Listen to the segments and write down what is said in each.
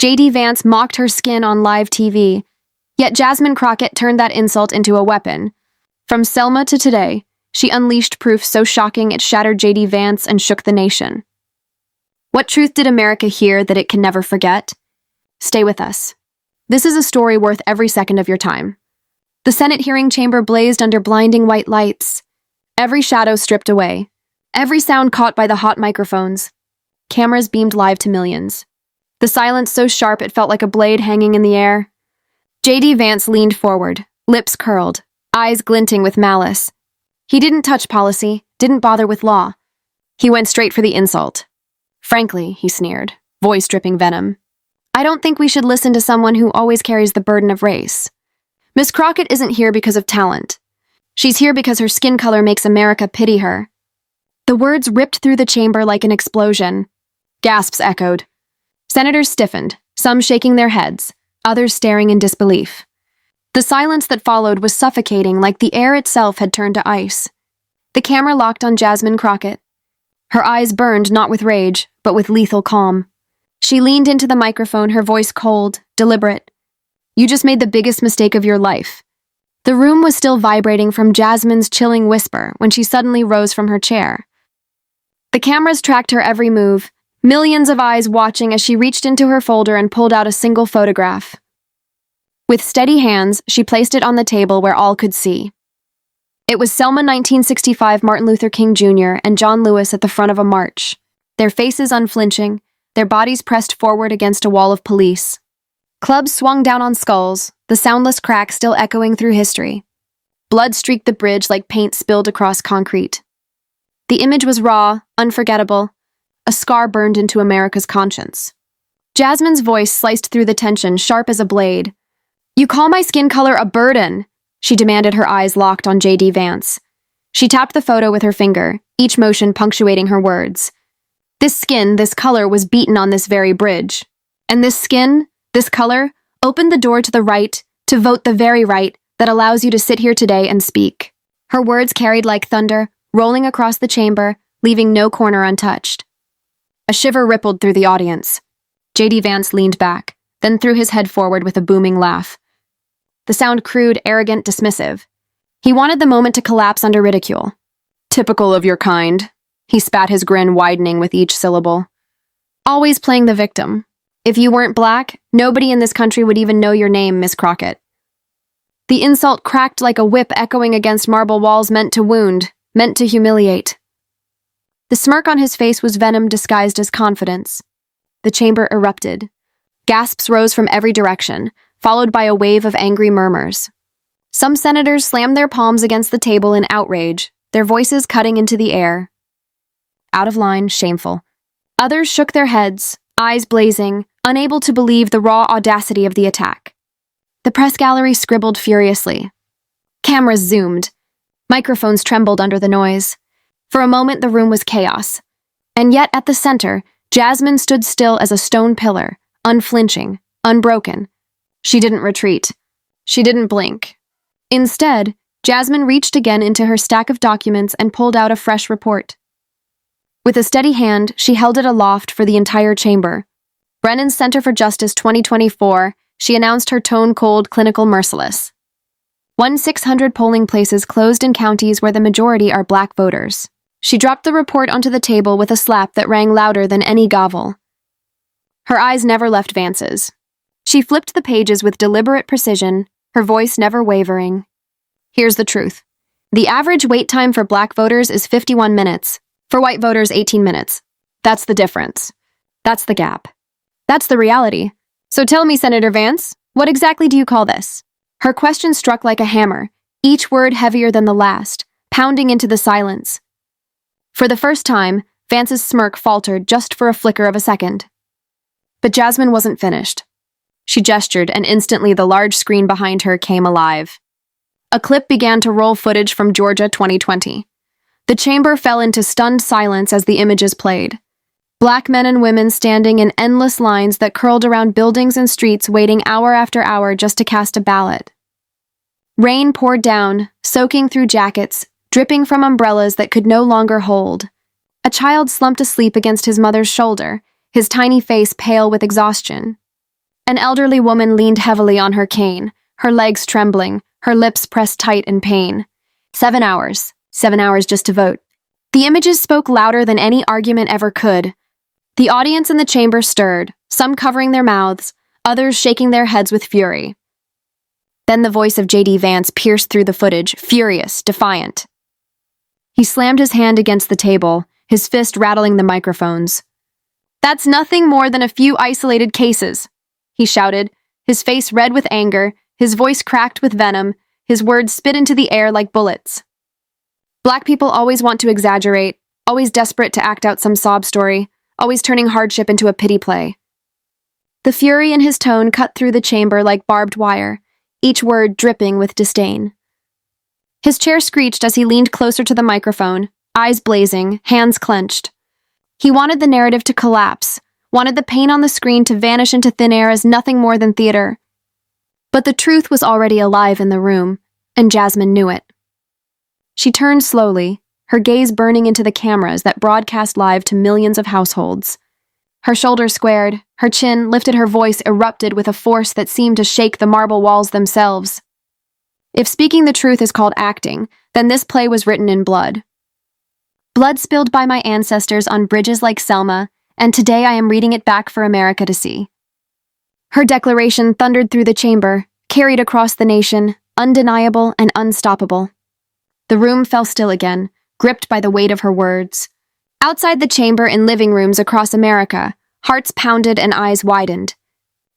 J.D. Vance mocked her skin on live TV, yet Jasmine Crockett turned that insult into a weapon. From Selma to today, she unleashed proof so shocking it shattered J.D. Vance and shook the nation. What truth did America hear that it can never forget? Stay with us. This is a story worth every second of your time. The Senate hearing chamber blazed under blinding white lights. Every shadow stripped away. Every sound caught by the hot microphones. Cameras beamed live to millions. The silence so sharp it felt like a blade hanging in the air. J.D. Vance leaned forward, lips curled, eyes glinting with malice. He didn't touch policy, didn't bother with law. He went straight for the insult. Frankly, he sneered, voice dripping venom, I don't think we should listen to someone who always carries the burden of race. Miss Crockett isn't here because of talent. She's here because her skin color makes America pity her. The words ripped through the chamber like an explosion. Gasps echoed. Senators stiffened, some shaking their heads, others staring in disbelief. The silence that followed was suffocating, like the air itself had turned to ice. The camera locked on Jasmine Crockett. Her eyes burned not with rage, but with lethal calm. She leaned into the microphone, her voice cold, deliberate. You just made the biggest mistake of your life. The room was still vibrating from Jasmine's chilling whisper when she suddenly rose from her chair. The cameras tracked her every move, millions of eyes watching as she reached into her folder and pulled out a single photograph. With steady hands, she placed it on the table where all could see. It was Selma 1965 Martin Luther King Jr. and John Lewis at the front of a march, their faces unflinching, their bodies pressed forward against a wall of police. Clubs swung down on skulls, the soundless crack still echoing through history. Blood streaked the bridge like paint spilled across concrete. The image was raw, unforgettable, a scar burned into America's conscience. Jasmine's voice sliced through the tension, sharp as a blade. You call my skin color a burden, she demanded, her eyes locked on J.D. Vance. She tapped the photo with her finger, each motion punctuating her words. This skin, this color, was beaten on this very bridge. And this skin, this color, opened the door to the right, to vote the very right that allows you to sit here today and speak. Her words carried like thunder, rolling across the chamber, leaving no corner untouched. A shiver rippled through the audience. J.D. Vance leaned back, then threw his head forward with a booming laugh. The sound crude, arrogant, dismissive. He wanted the moment to collapse under ridicule. Typical of your kind. He spat, his grin widening with each syllable. Always playing the victim. If you weren't black, nobody in this country would even know your name, Miss Crockett. The insult cracked like a whip echoing against marble walls, meant to wound, meant to humiliate. The smirk on his face was venom disguised as confidence. The chamber erupted. Gasps rose from every direction, followed by a wave of angry murmurs. Some senators slammed their palms against the table in outrage, their voices cutting into the air. Out of line, shameful. Others shook their heads, eyes blazing, unable to believe the raw audacity of the attack. The press gallery scribbled furiously. Cameras zoomed. Microphones trembled under the noise. For a moment, the room was chaos. And yet, at the center, Jasmine stood still as a stone pillar, unflinching, unbroken. She didn't retreat. She didn't blink. Instead, Jasmine reached again into her stack of documents and pulled out a fresh report. With a steady hand, she held it aloft for the entire chamber. Brennan's Center for Justice 2024, she announced, her tone cold, clinical, merciless. 1,600 polling places closed in counties where the majority are black voters. She dropped the report onto the table with a slap that rang louder than any gavel. Her eyes never left Vance's. She flipped the pages with deliberate precision, her voice never wavering. Here's the truth. The average wait time for black voters is 51 minutes. For white voters, 18 minutes. That's the difference. That's the gap. That's the reality. So tell me, Senator Vance, what exactly do you call this? Her question struck like a hammer, each word heavier than the last, pounding into the silence. For the first time, Vance's smirk faltered just for a flicker of a second. But Jasmine wasn't finished. She gestured, and instantly the large screen behind her came alive. A clip began to roll, footage from Georgia 2020. The chamber fell into stunned silence as the images played. Black men and women standing in endless lines that curled around buildings and streets, waiting hour after hour just to cast a ballot. Rain poured down, soaking through jackets, dripping from umbrellas that could no longer hold. A child slumped asleep against his mother's shoulder, his tiny face pale with exhaustion. An elderly woman leaned heavily on her cane, her legs trembling, her lips pressed tight in pain. 7 hours. 7 hours just to vote. The images spoke louder than any argument ever could. The audience in the chamber stirred, some covering their mouths, others shaking their heads with fury. Then the voice of J.D. Vance pierced through the footage, furious, defiant. He slammed his hand against the table, his fist rattling the microphones. "That's nothing more than a few isolated cases," he shouted, his face red with anger, his voice cracked with venom, his words spit into the air like bullets. Black people always want to exaggerate, always desperate to act out some sob story, always turning hardship into a pity play. The fury in his tone cut through the chamber like barbed wire, each word dripping with disdain. His chair screeched as he leaned closer to the microphone, eyes blazing, hands clenched. He wanted the narrative to collapse, wanted the pain on the screen to vanish into thin air as nothing more than theater. But the truth was already alive in the room, and Jasmine knew it. She turned slowly, her gaze burning into the cameras that broadcast live to millions of households. Her shoulders squared, her chin lifted, her voice erupted with a force that seemed to shake the marble walls themselves. If speaking the truth is called acting, then this play was written in blood. Blood spilled by my ancestors on bridges like Selma, and today I am reading it back for America to see. Her declaration thundered through the chamber, carried across the nation, undeniable and unstoppable. The room fell still again, gripped by the weight of her words. Outside the chamber in living rooms across America, hearts pounded and eyes widened.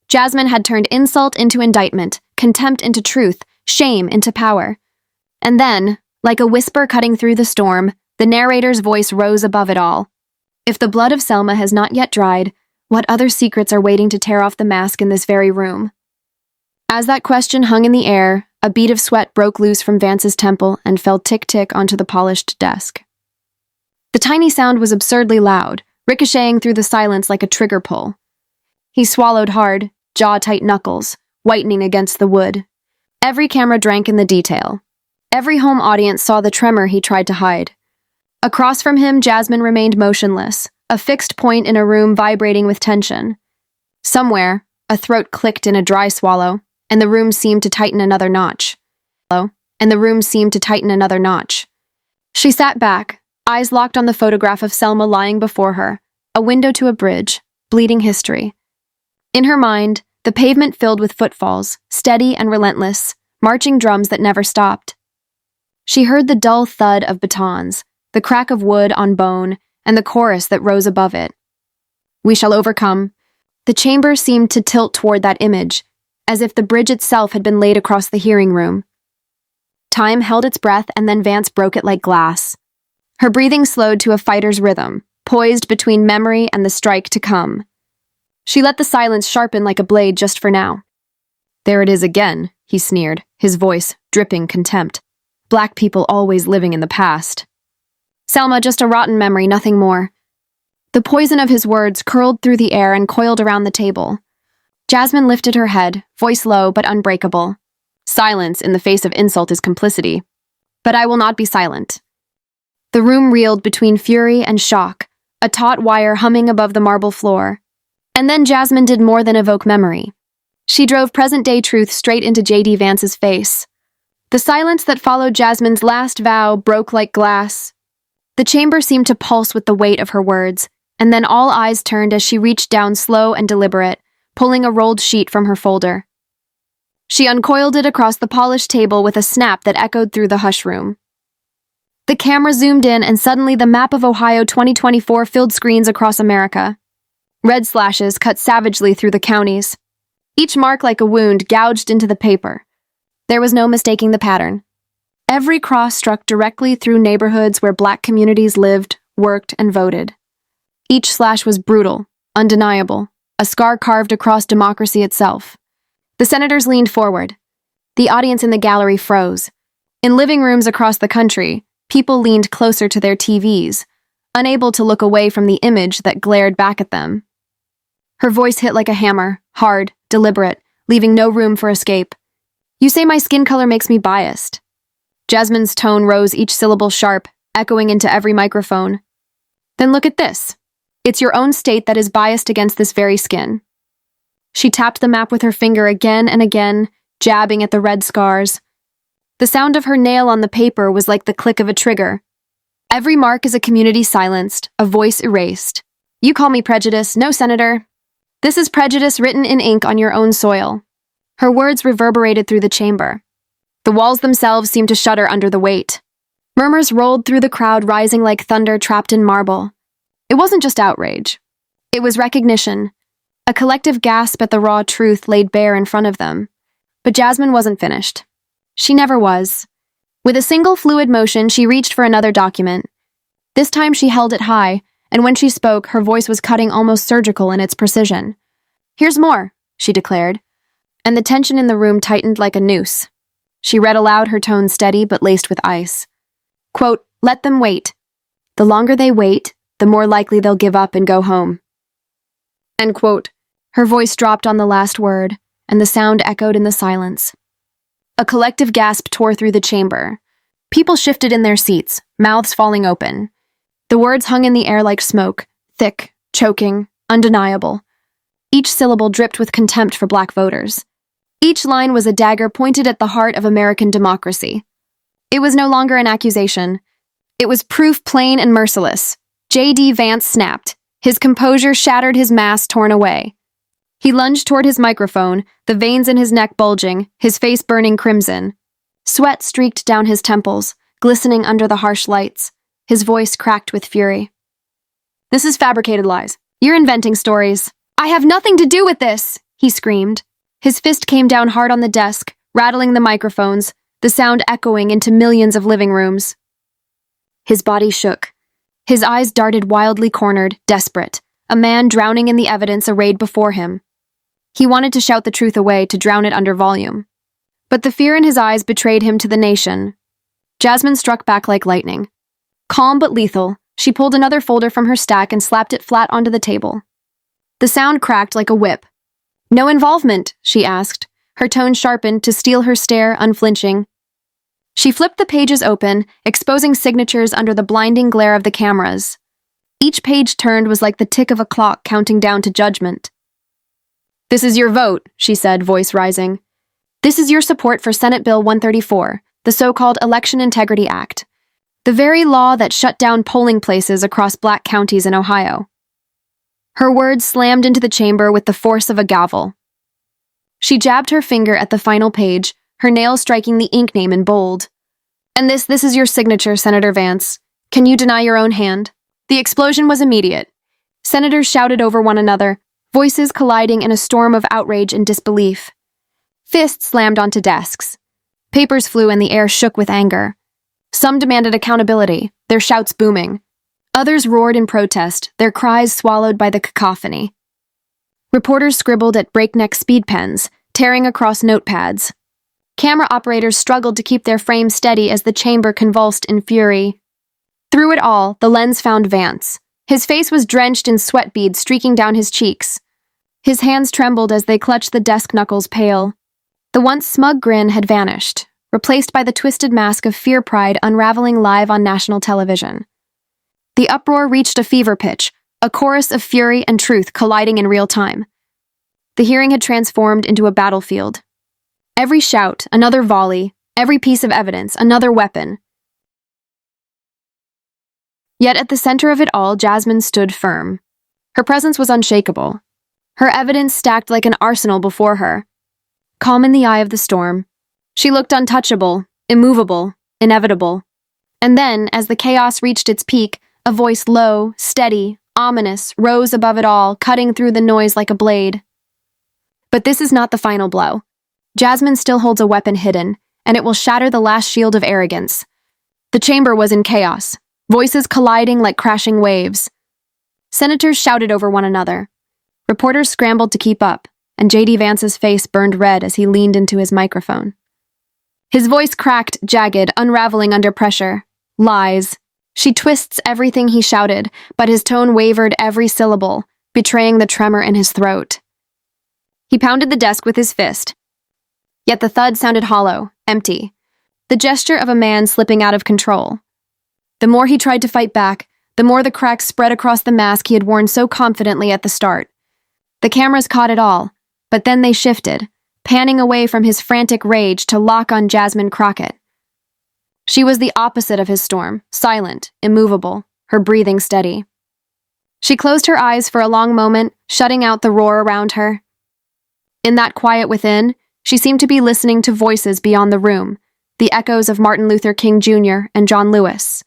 Jasmine had turned insult into indictment, contempt into truth, shame into power. And then, like a whisper cutting through the storm, the narrator's voice rose above it all. If the blood of Selma has not yet dried, what other secrets are waiting to tear off the mask in this very room? As that question hung in the air, a bead of sweat broke loose from Vance's temple and fell tick-tick onto the polished desk. The tiny sound was absurdly loud, ricocheting through the silence like a trigger pull. He swallowed hard, jaw-tight knuckles, whitening against the wood. Every camera drank in the detail. Every home audience saw the tremor he tried to hide. Across from him, Jasmine remained motionless, a fixed point in a room vibrating with tension. Somewhere, a throat clicked in a dry swallow, and the room seemed to tighten another notch. She sat back, eyes locked on the photograph of Selma lying before her, a window to a bridge, bleeding history. In her mind, the pavement filled with footfalls, steady and relentless, marching drums that never stopped. She heard the dull thud of batons, the crack of wood on bone, and the chorus that rose above it. "We shall overcome." The chamber seemed to tilt toward that image, as if the bridge itself had been laid across the hearing room. Time held its breath, and then Vance broke it like glass. Her breathing slowed to a fighter's rhythm, poised between memory and the strike to come. She let the silence sharpen like a blade just for now. "There it is again," he sneered, his voice dripping contempt. "Black people always living in the past." "Selma, just a rotten memory, nothing more." The poison of his words curled through the air and coiled around the table. Jasmine lifted her head, voice low but unbreakable. "Silence in the face of insult is complicity. But I will not be silent." The room reeled between fury and shock, a taut wire humming above the marble floor. And then Jasmine did more than evoke memory. She drove present-day truth straight into J.D. Vance's face. The silence that followed Jasmine's last vow broke like glass. The chamber seemed to pulse with the weight of her words, and then all eyes turned as she reached down slow and deliberate, pulling a rolled sheet from her folder. She uncoiled it across the polished table with a snap that echoed through the hush room. The camera zoomed in, and suddenly the map of Ohio 2024 filled screens across America. Red slashes cut savagely through the counties, each mark like a wound gouged into the paper. There was no mistaking the pattern. Every cross struck directly through neighborhoods where Black communities lived, worked, and voted. Each slash was brutal, undeniable, a scar carved across democracy itself. The senators leaned forward. The audience in the gallery froze. In living rooms across the country, people leaned closer to their TVs, unable to look away from the image that glared back at them. Her voice hit like a hammer, hard, deliberate, leaving no room for escape. "You say my skin color makes me biased." Jasmine's tone rose, each syllable sharp, echoing into every microphone. "Then look at this. It's your own state that is biased against this very skin." She tapped the map with her finger again and again, jabbing at the red scars. The sound of her nail on the paper was like the click of a trigger. Every mark is a community silenced, a voice erased. You call me prejudice, no, Senator. This is prejudice written in ink on your own soil. Her words reverberated through the chamber. The walls themselves seemed to shudder under the weight. Murmurs rolled through the crowd, rising like thunder trapped in marble. It wasn't just outrage. It was recognition, a collective gasp at the raw truth laid bare in front of them. But Jasmine wasn't finished. She never was. With a single fluid motion, she reached for another document. This time she held it high, and when she spoke, her voice was cutting, almost surgical in its precision. "Here's more," she declared, and the tension in the room tightened like a noose. She read aloud, her tone steady but laced with ice. Quote, "Let them wait. The longer they wait, the more likely they'll give up and go home." End quote. Her voice dropped on the last word, and the sound echoed in the silence. A collective gasp tore through the chamber. People shifted in their seats, mouths falling open. The words hung in the air like smoke, thick, choking, undeniable. Each syllable dripped with contempt for black voters. Each line was a dagger pointed at the heart of American democracy. It was no longer an accusation. It was proof plain and merciless. J.D. Vance snapped. His composure shattered, his mask torn away. He lunged toward his microphone, the veins in his neck bulging, his face burning crimson. Sweat streaked down his temples, glistening under the harsh lights. His voice cracked with fury. "This is fabricated lies. You're inventing stories. I have nothing to do with this," he screamed. His fist came down hard on the desk, rattling the microphones, the sound echoing into millions of living rooms. His body shook. His eyes darted wildly cornered, desperate, a man drowning in the evidence arrayed before him. He wanted to shout the truth away, to drown it under volume. But the fear in his eyes betrayed him to the nation. Jasmine struck back like lightning. Calm but lethal, she pulled another folder from her stack and slapped it flat onto the table. The sound cracked like a whip. "No involvement?" she asked, her tone sharpened to steal her stare, unflinching. She flipped the pages open, exposing signatures under the blinding glare of the cameras. Each page turned was like the tick of a clock counting down to judgment. "This is your vote," she said, voice rising. "This is your support for Senate Bill 134, the so-called Election Integrity Act, the very law that shut down polling places across black counties in Ohio." Her words slammed into the chamber with the force of a gavel. She jabbed her finger at the final page, her nail striking the ink name in bold. "And this is your signature, Senator Vance. Can you deny your own hand?" The explosion was immediate. Senators shouted over one another, voices colliding in a storm of outrage and disbelief. Fists slammed onto desks. Papers flew and the air shook with anger. Some demanded accountability, their shouts booming. Others roared in protest, their cries swallowed by the cacophony. Reporters scribbled at breakneck speed pens, tearing across notepads. Camera operators struggled to keep their frames steady as the chamber convulsed in fury. Through it all, the lens found Vance. His face was drenched in sweat beads streaking down his cheeks. His hands trembled as they clutched the desk knuckles pale. The once smug grin had vanished, replaced by the twisted mask of fear pride unraveling live on national television. The uproar reached a fever pitch, a chorus of fury and truth colliding in real time. The hearing had transformed into a battlefield. Every shout, another volley, every piece of evidence, another weapon. Yet at the center of it all, Jasmine stood firm. Her presence was unshakable. Her evidence stacked like an arsenal before her. Calm in the eye of the storm, she looked untouchable, immovable, inevitable. And then, as the chaos reached its peak, a voice low, steady, ominous, rose above it all, cutting through the noise like a blade. But this is not the final blow. Jasmine still holds a weapon hidden, and it will shatter the last shield of arrogance. The chamber was in chaos, voices colliding like crashing waves. Senators shouted over one another. Reporters scrambled to keep up, and J.D. Vance's face burned red as he leaned into his microphone. His voice cracked, jagged, unraveling under pressure. Lies. She twists everything he shouted, but his tone wavered every syllable, betraying the tremor in his throat. He pounded the desk with his fist. Yet the thud sounded hollow, empty, the gesture of a man slipping out of control. The more he tried to fight back, the more the cracks spread across the mask he had worn so confidently at the start. The cameras caught it all, but then they shifted, panning away from his frantic rage to lock on Jasmine Crockett. She was the opposite of his storm, silent, immovable, her breathing steady. She closed her eyes for a long moment, shutting out the roar around her. In that quiet within, she seemed to be listening to voices beyond the room, the echoes of Martin Luther King Jr. and John Lewis.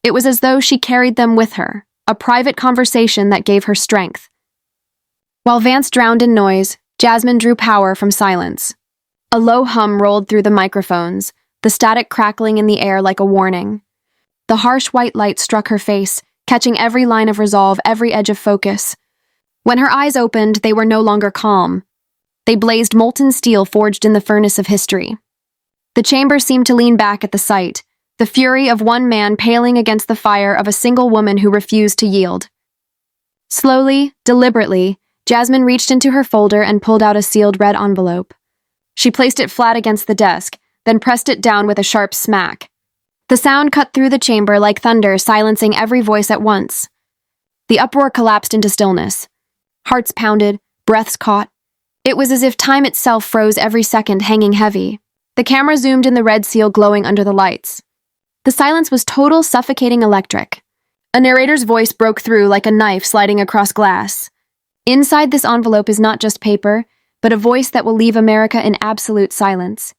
It was as though she carried them with her, a private conversation that gave her strength. While Vance drowned in noise, Jasmine drew power from silence. A low hum rolled through the microphones, the static crackling in the air like a warning. The harsh white light struck her face, catching every line of resolve, every edge of focus. When her eyes opened, they were no longer calm. They blazed molten steel forged in the furnace of history. The chamber seemed to lean back at the sight, the fury of one man paling against the fire of a single woman who refused to yield. Slowly, deliberately, Jasmine reached into her folder and pulled out a sealed red envelope. She placed it flat against the desk, then pressed it down with a sharp smack. The sound cut through the chamber like thunder, silencing every voice at once. The uproar collapsed into stillness. Hearts pounded, breaths caught. It was as if time itself froze every second, hanging heavy. The camera zoomed in the red seal glowing under the lights. The silence was total, suffocating electric. A narrator's voice broke through like a knife sliding across glass. Inside this envelope is not just paper, but a voice that will leave America in absolute silence.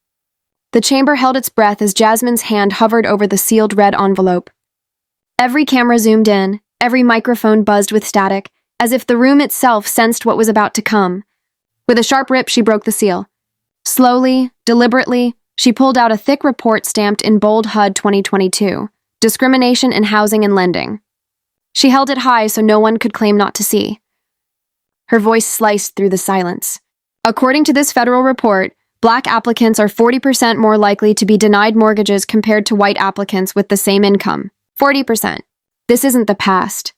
The chamber held its breath as Jasmine's hand hovered over the sealed red envelope. Every camera zoomed in, every microphone buzzed with static, as if the room itself sensed what was about to come. With a sharp rip, she broke the seal. Slowly, deliberately, she pulled out a thick report stamped in bold HUD 2022, Discrimination in Housing and Lending. She held it high so no one could claim not to see. Her voice sliced through the silence. According to this federal report, Black applicants are 40% more likely to be denied mortgages compared to white applicants with the same income. 40%. This isn't the past.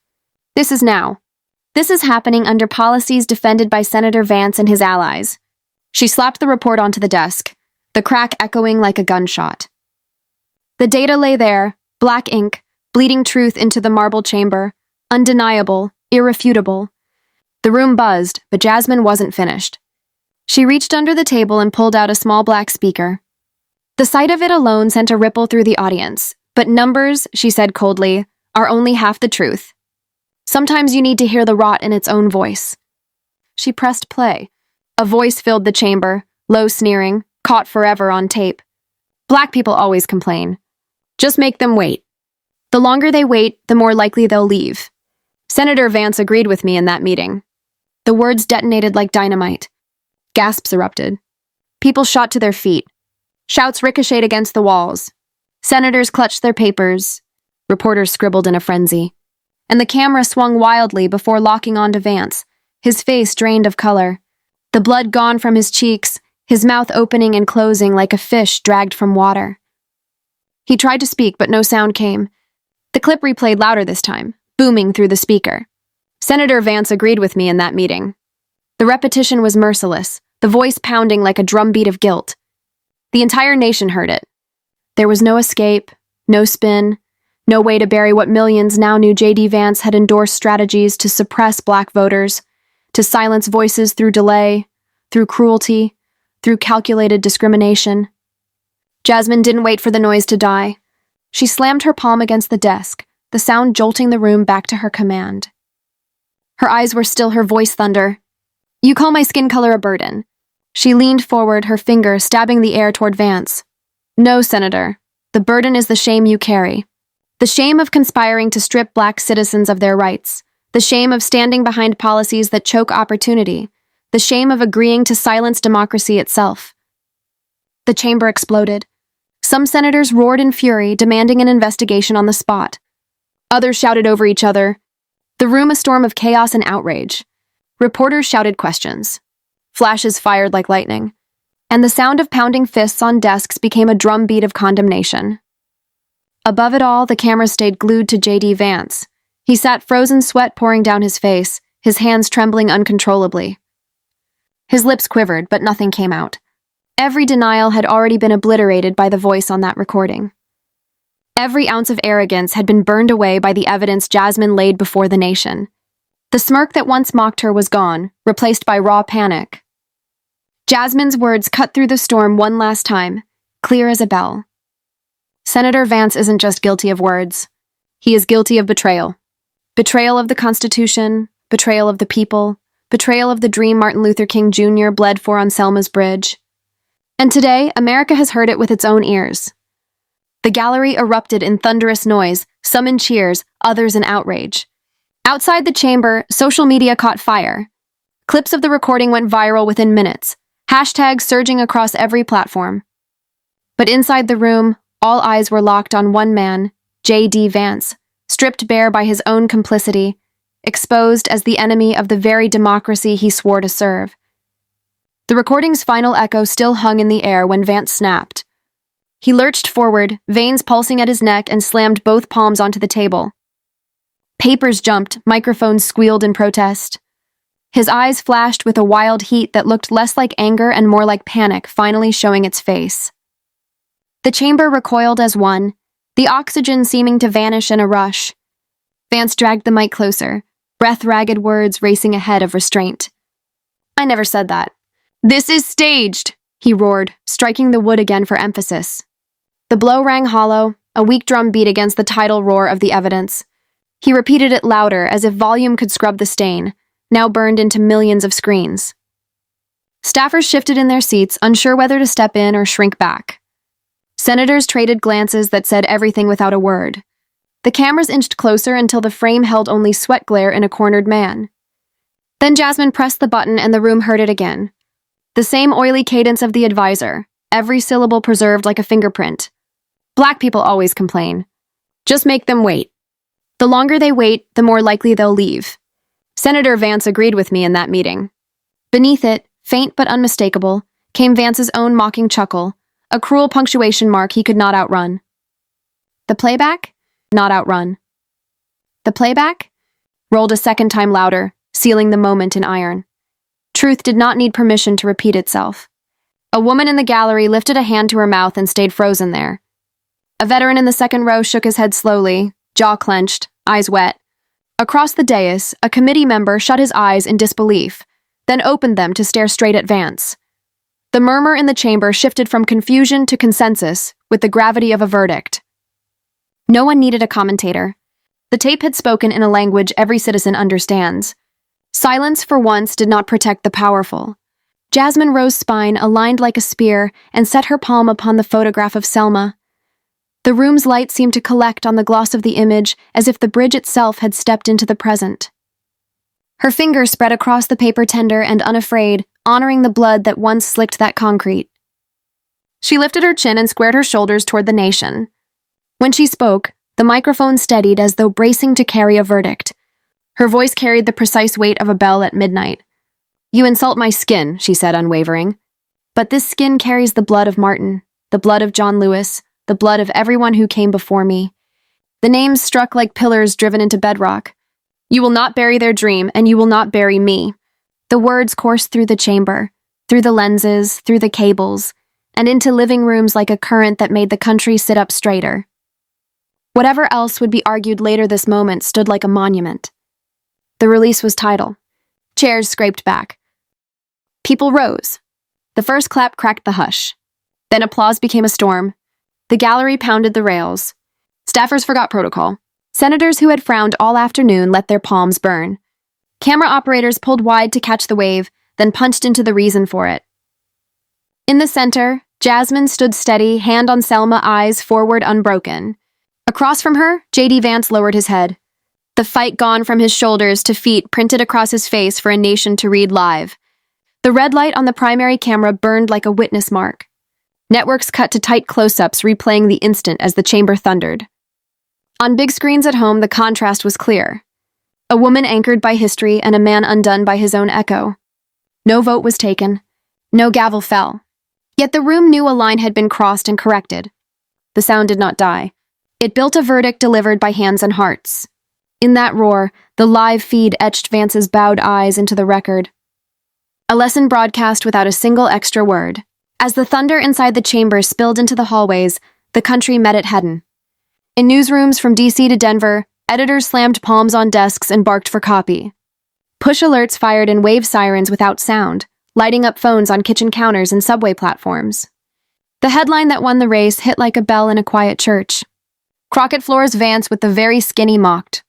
This is now. This is happening under policies defended by Senator Vance and his allies. She slapped the report onto the desk, the crack echoing like a gunshot. The data lay there, black ink, bleeding truth into the marble chamber, undeniable, irrefutable. The room buzzed, but Jasmine wasn't finished. She reached under the table and pulled out a small black speaker. The sight of it alone sent a ripple through the audience. But numbers, she said coldly, are only half the truth. Sometimes you need to hear the rot in its own voice. She pressed play. A voice filled the chamber, low sneering, caught forever on tape. Black people always complain. Just make them wait. The longer they wait, the more likely they'll leave. Senator Vance agreed with me in that meeting. The words detonated like dynamite. Gasps erupted. People shot to their feet. Shouts ricocheted against the walls. Senators clutched their papers. Reporters scribbled in a frenzy. And the camera swung wildly before locking onto Vance, his face drained of color. The blood gone from his cheeks, his mouth opening and closing like a fish dragged from water. He tried to speak, but no sound came. The clip replayed louder this time, booming through the speaker. Senator Vance agreed with me in that meeting. The repetition was merciless, the voice pounding like a drumbeat of guilt. The entire nation heard it. There was no escape, no spin, no way to bury what millions now knew J.D. Vance had endorsed strategies to suppress Black voters, to silence voices through delay, through cruelty, through calculated discrimination. Jasmine didn't wait for the noise to die. She slammed her palm against the desk, the sound jolting the room back to her command. Her eyes were still, her voice thunder. You call my skin color a burden. She leaned forward, her finger stabbing the air toward Vance. No, Senator. The burden is the shame you carry. The shame of conspiring to strip Black citizens of their rights. The shame of standing behind policies that choke opportunity. The shame of agreeing to silence democracy itself. The chamber exploded. Some senators roared in fury, demanding an investigation on the spot. Others shouted over each other. The room a storm of chaos and outrage. Reporters shouted questions. Flashes fired like lightning. And the sound of pounding fists on desks became a drumbeat of condemnation. Above it all, the camera stayed glued to J.D. Vance. He sat, frozen sweat pouring down his face, his hands trembling uncontrollably. His lips quivered, but nothing came out. Every denial had already been obliterated by the voice on that recording. Every ounce of arrogance had been burned away by the evidence Jasmine laid before the nation. The smirk that once mocked her was gone, replaced by raw panic, Jasmine's words cut through the storm one last time, clear as a bell. Senator Vance isn't just guilty of words. He is guilty of betrayal. Betrayal of the Constitution, betrayal of the people, betrayal of the dream Martin Luther King Jr. bled for on Selma's bridge. And today, America has heard it with its own ears. The gallery erupted in thunderous noise, some in cheers, others in outrage. Outside the chamber, social media caught fire. Clips of the recording went viral within minutes, hashtags surging across every platform. But inside the room, all eyes were locked on one man, J.D. Vance, stripped bare by his own complicity, exposed as the enemy of the very democracy he swore to serve. The recording's final echo still hung in the air when Vance snapped. He lurched forward, veins pulsing at his neck, and slammed both palms onto the table. Papers jumped, microphones squealed in protest. His eyes flashed with a wild heat that looked less like anger and more like panic finally showing its face. The chamber recoiled as one, the oxygen seeming to vanish in a rush. Vance dragged the mic closer, breath-ragged words racing ahead of restraint. "I never said that. This is staged," he roared, striking the wood again for emphasis. The blow rang hollow, a weak drum beat against the tidal roar of the evidence. He repeated it louder, as if volume could scrub the stain, now burned into millions of screens. Staffers shifted in their seats, unsure whether to step in or shrink back. Senators traded glances that said everything without a word. The cameras inched closer until the frame held only sweat glare in a cornered man. Then Jasmine pressed the button and the room heard it again. The same oily cadence of the advisor, every syllable preserved like a fingerprint. Black people always complain. Just make them wait. The longer they wait, the more likely they'll leave. Senator Vance agreed with me in that meeting. Beneath it, faint but unmistakable, came Vance's own mocking chuckle, a cruel punctuation mark he could not outrun. The playback? Not outrun. The playback? Rolled a second time louder, sealing the moment in iron. Truth did not need permission to repeat itself. A woman in the gallery lifted a hand to her mouth and stayed frozen there. A veteran in the second row shook his head slowly, jaw clenched, eyes wet. Across the dais, a committee member shut his eyes in disbelief, then opened them to stare straight at Vance. The murmur in the chamber shifted from confusion to consensus with the gravity of a verdict. No one needed a commentator. The tape had spoken in a language every citizen understands. Silence, for once, did not protect the powerful. Jasmine Rose's spine aligned like a spear and set her palm upon the photograph of Selma. The room's light seemed to collect on the gloss of the image as if the bridge itself had stepped into the present. Her fingers spread across the paper tender and unafraid, honoring the blood that once slicked that concrete. She lifted her chin and squared her shoulders toward the nation. When she spoke, the microphone steadied as though bracing to carry a verdict. Her voice carried the precise weight of a bell at midnight. "You insult my skin," she said, unwavering. "But this skin carries the blood of Martin, the blood of John Lewis, the blood of everyone who came before me. The names struck like pillars driven into bedrock. You will not bury their dream, and you will not bury me." The words coursed through the chamber, through the lenses, through the cables, and into living rooms like a current that made the country sit up straighter. Whatever else would be argued later, this moment stood like a monument. The release was tidal. Chairs scraped back. People rose. The first clap cracked the hush. Then applause became a storm. The gallery pounded the rails. Staffers forgot protocol. Senators who had frowned all afternoon let their palms burn. Camera operators pulled wide to catch the wave, then punched into the reason for it. In the center, Jasmine stood steady, hand on Selma, eyes forward unbroken. Across from her, J.D. Vance lowered his head. The fight gone from his shoulders to feet printed across his face for a nation to read live. The red light on the primary camera burned like a witness mark. Networks cut to tight close-ups replaying the instant as the chamber thundered. On big screens at home, the contrast was clear. A woman anchored by history and a man undone by his own echo. No vote was taken. No gavel fell. Yet the room knew a line had been crossed and corrected. The sound did not die. It built a verdict delivered by hands and hearts. In that roar, the live feed etched Vance's bowed eyes into the record. A lesson broadcast without a single extra word. As the thunder inside the chamber spilled into the hallways, the country met at Hedden. In newsrooms from D.C. to Denver, editors slammed palms on desks and barked for copy. Push alerts fired in wave sirens without sound, lighting up phones on kitchen counters and subway platforms. The headline that won the race hit like a bell in a quiet church. Crockett floors Vance with the very skin he mocked.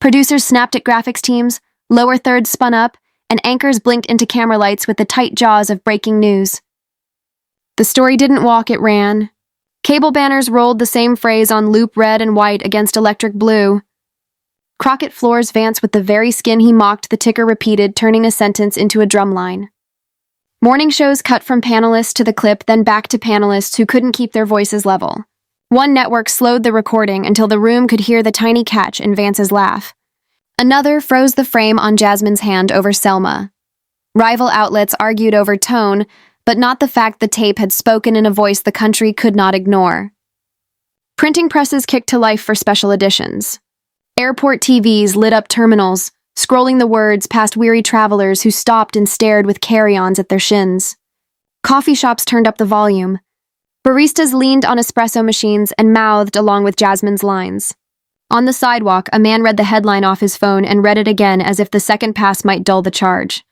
Producers snapped at graphics teams, lower thirds spun up, and anchors blinked into camera lights with the tight jaws of breaking news. The story didn't walk, it ran. Cable banners rolled the same phrase on loop red and white against electric blue. Crockett floors Vance with the very skin he mocked, the ticker repeated, turning a sentence into a drumline. Morning shows cut from panelists to the clip, then back to panelists who couldn't keep their voices level. One network slowed the recording until the room could hear the tiny catch in Vance's laugh. Another froze the frame on Jasmine's hand over Selma. Rival outlets argued over tone, but not the fact the tape had spoken in a voice the country could not ignore. Printing presses kicked to life for special editions. Airport TVs lit up terminals, scrolling the words past weary travelers who stopped and stared with carry-ons at their shins. Coffee shops turned up the volume. Baristas leaned on espresso machines and mouthed along with Jasmine's lines. On the sidewalk, a man read the headline off his phone and read it again as if the second pass might dull the charge.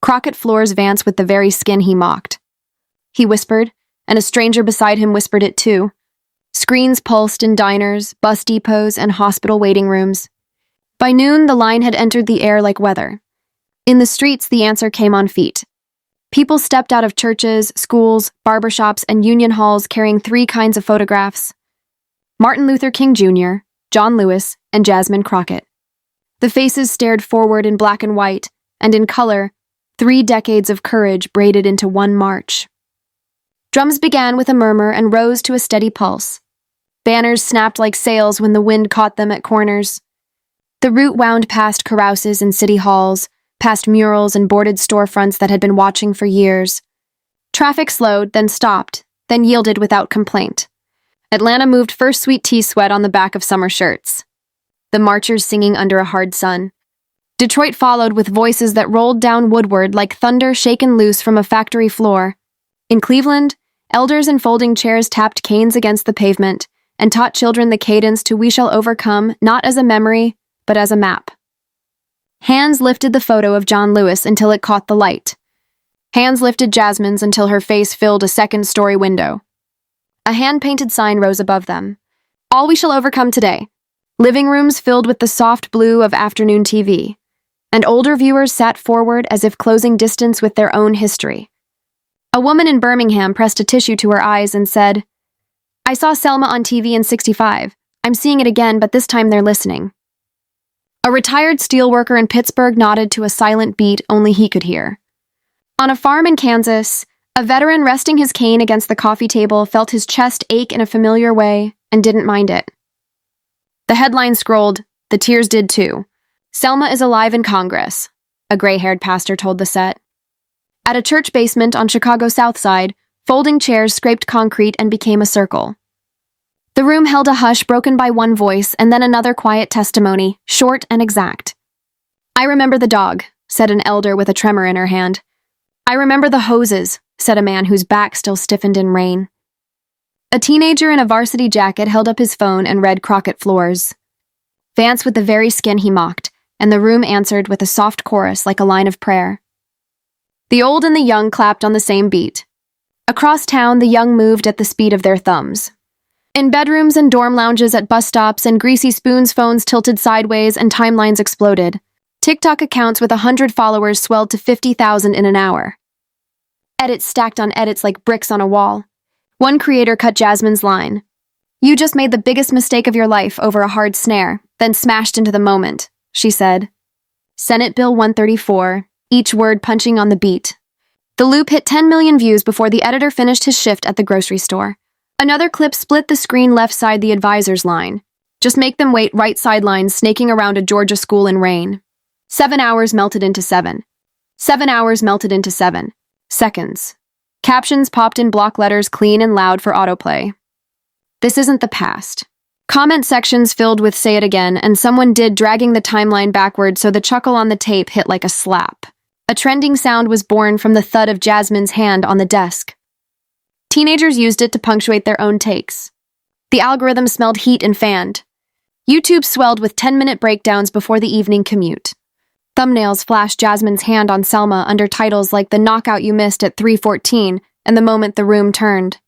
Crockett floors Vance with the very skin he mocked. He whispered, and a stranger beside him whispered it too. Screens pulsed in diners, bus depots, and hospital waiting rooms. By noon, the line had entered the air like weather. In the streets, the answer came on feet. People stepped out of churches, schools, barbershops, and union halls carrying three kinds of photographs: Martin Luther King Jr., John Lewis, and Jasmine Crockett. The faces stared forward in black and white, and in color, 3 decades of courage braided into one march. Drums began with a murmur and rose to a steady pulse. Banners snapped like sails when the wind caught them at corners. The route wound past carouses and city halls, past murals and boarded storefronts that had been watching for years. Traffic slowed, then stopped, then yielded without complaint. Atlanta moved first sweet tea sweat on the back of summer shirts. The marchers singing under a hard sun. Detroit followed with voices that rolled down woodward like thunder shaken loose from a factory floor. In Cleveland, elders in folding chairs tapped canes against the pavement and taught children the cadence to "We Shall Overcome," not as a memory, but as a map. Hands lifted the photo of John Lewis until it caught the light. Hands lifted Jasmine's until her face filled a second-story window. A hand-painted sign rose above them. "All we shall overcome today." Living rooms filled with the soft blue of afternoon TV. And older viewers sat forward as if closing distance with their own history. A woman in Birmingham pressed a tissue to her eyes and said, "I saw Selma on TV in '65. I'm seeing it again, but this time they're listening." A retired steelworker in Pittsburgh nodded to a silent beat only he could hear. On a farm in Kansas, a veteran resting his cane against the coffee table felt his chest ache in a familiar way and didn't mind it. The headline scrolled, the tears did too. "Selma is alive in Congress," a gray-haired pastor told the set. At a church basement on Chicago's South Side, folding chairs scraped concrete and became a circle. The room held a hush broken by one voice and then another quiet testimony, short and exact. "I remember the dog," said an elder with a tremor in her hand. "I remember the hoses," said a man whose back still stiffened in rain. A teenager in a varsity jacket held up his phone and read Crockett floors. Vance with the very skin he mocked, and the room answered with a soft chorus like a line of prayer. The old and the young clapped on the same beat. Across town, the young moved at the speed of their thumbs. In bedrooms and dorm lounges at bus stops and greasy spoons, phones tilted sideways and timelines exploded. TikTok accounts with 100 followers swelled to 50,000 in an hour. Edits stacked on edits like bricks on a wall. One creator cut Jasmine's line. "You just made the biggest mistake of your life over a hard snare, then smashed into the moment," she said. Senate Bill 134, each word punching on the beat. The loop hit 10 million views before the editor finished his shift at the grocery store. Another clip split the screen left side the advisor's line. "Just make them wait," right sidelines snaking around a Georgia school in rain. 7 hours melted into 7. 7 hours melted into 7. Seconds. Captions popped in block letters clean and loud for autoplay. "This isn't the past." Comment sections filled with "say it again," and someone did, dragging the timeline backward so the chuckle on the tape hit like a slap. A trending sound was born from the thud of Jasmine's hand on the desk. Teenagers used it to punctuate their own takes. The algorithm smelled heat and fanned. YouTube swelled with 10-minute breakdowns before the evening commute. Thumbnails flashed Jasmine's hand on Selma under titles like "The Knockout You Missed at 3:14" and "The Moment the Room Turned."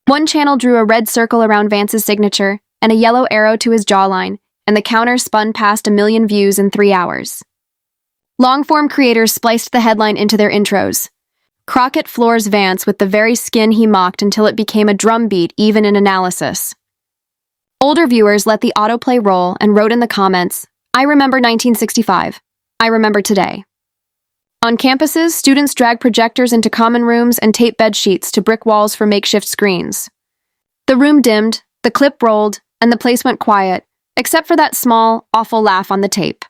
One channel drew a red circle around Vance's signature and a yellow arrow to his jawline, and the counter spun past 1 million views in 3 hours. Long-form creators spliced the headline into their intros. Crockett floors Vance with the very skin he mocked until it became a drumbeat even in analysis. Older viewers let the autoplay roll and wrote in the comments, "I remember 1965. I remember today." On campuses, students dragged projectors into common rooms and taped bed sheets to brick walls for makeshift screens. The room dimmed, the clip rolled, and the place went quiet, except for that small, awful laugh on the tape.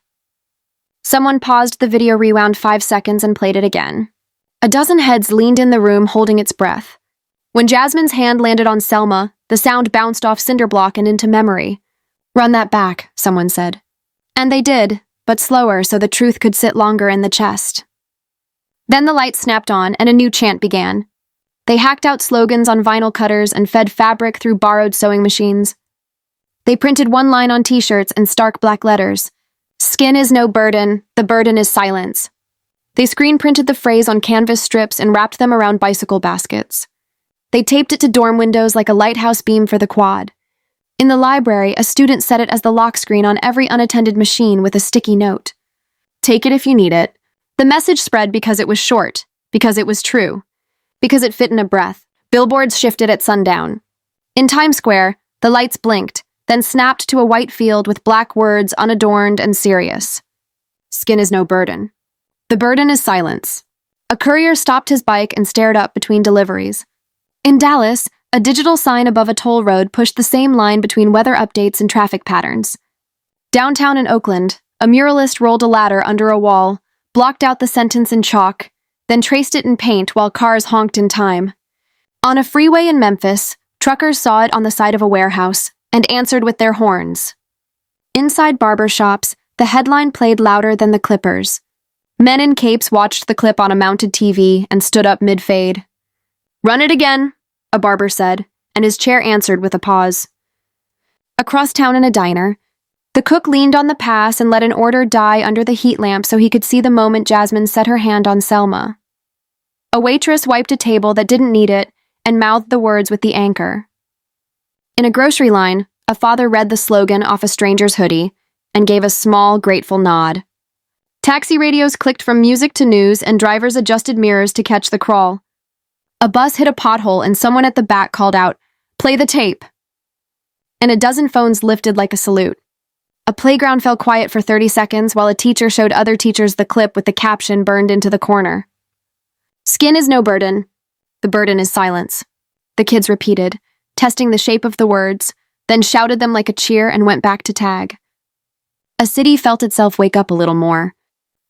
Someone paused the video, rewound 5 seconds, and played it again. A dozen heads leaned in the room, holding its breath. When Jasmine's hand landed on Selma, the sound bounced off cinder block and into memory. "Run that back," someone said. And they did, but slower so the truth could sit longer in the chest. Then the lights snapped on and a new chant began. They hacked out slogans on vinyl cutters and fed fabric through borrowed sewing machines. They printed one line on t-shirts in stark black letters. "Skin is no burden, the burden is silence." They screen printed the phrase on canvas strips and wrapped them around bicycle baskets. They taped it to dorm windows like a lighthouse beam for the quad. In the library, a student set it as the lock screen on every unattended machine with a sticky note. "Take it if you need it." The message spread because it was short, because it was true, because it fit in a breath. Billboards shifted at sundown. In Times Square, the lights blinked, then snapped to a white field with black words unadorned and serious. "Skin is no burden. The burden is silence." A courier stopped his bike and stared up between deliveries. In Dallas, a digital sign above a toll road pushed the same line between weather updates and traffic patterns. Downtown in Oakland, a muralist rolled a ladder under a wall, blocked out the sentence in chalk, then traced it in paint while cars honked in time. On a freeway in Memphis, truckers saw it on the side of a warehouse and answered with their horns. Inside barber shops, the headline played louder than the clippers. Men in capes watched the clip on a mounted TV and stood up mid-fade. "Run it again," a barber said, and his chair answered with a pause. Across town in a diner, the cook leaned on the pass and let an order die under the heat lamp so he could see the moment Jasmine set her hand on Selma. A waitress wiped a table that didn't need it and mouthed the words with the anchor. In a grocery line, a father read the slogan off a stranger's hoodie and gave a small, grateful nod. Taxi radios clicked from music to news and drivers adjusted mirrors to catch the crawl. A bus hit a pothole and someone at the back called out, "Play the tape." And a dozen phones lifted like a salute. A playground fell quiet for 30 seconds while a teacher showed other teachers the clip with the caption burned into the corner. "Skin is no burden. The burden is silence." The kids repeated, testing the shape of the words, then shouted them like a cheer and went back to tag. A city felt itself wake up a little more.